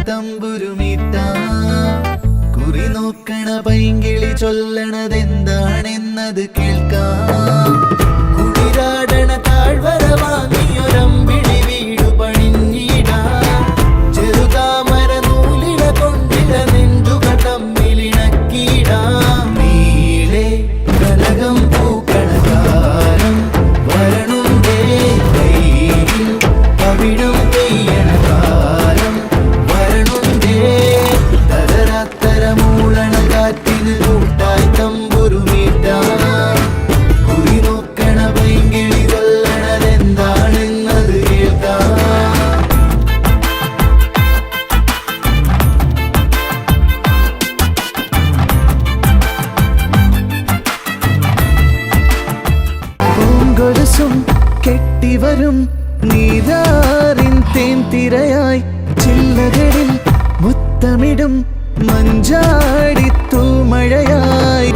തമ്പുരുമീട്ടാം. കുറി നോക്കണ പൈങ്കിളി ചൊല്ലണതെന്താണെന്നത് കേൾക്കാം. കുളിരാടണ താഴ്വര വാങ്ങിയൊരമ്പിളി വീടു പണിഞ്ഞിടാം. ചെറുതാമര നൂലിട കൊണ്ടിട നെഞ്ചുക തമ്മിലിണക്കിടാം. നീളെ കനകം പൂക്കണ കാലം വരണുണ്ടേ, കൈയിൽ കവിഴും പെയ്യണ കാലം വരണുണ്ടേ. തരരാത്തര മൂളണ കാറ്റിന് കൂട്ടായി തമ്പുരുമീട്ടാം. കുറി നോക്കണ പൈങ്കിളി ചൊല്ലണതെന്താണെന്നത് കേൾക്കാം. പൂങ്കൊലുസും കെട്ടിവരും നീതാറിൻ തേൻ തിരയായി ചില്ലകളിൽ മുത്തമിടും മഞ്ചാടിത്തൂമഴയായി.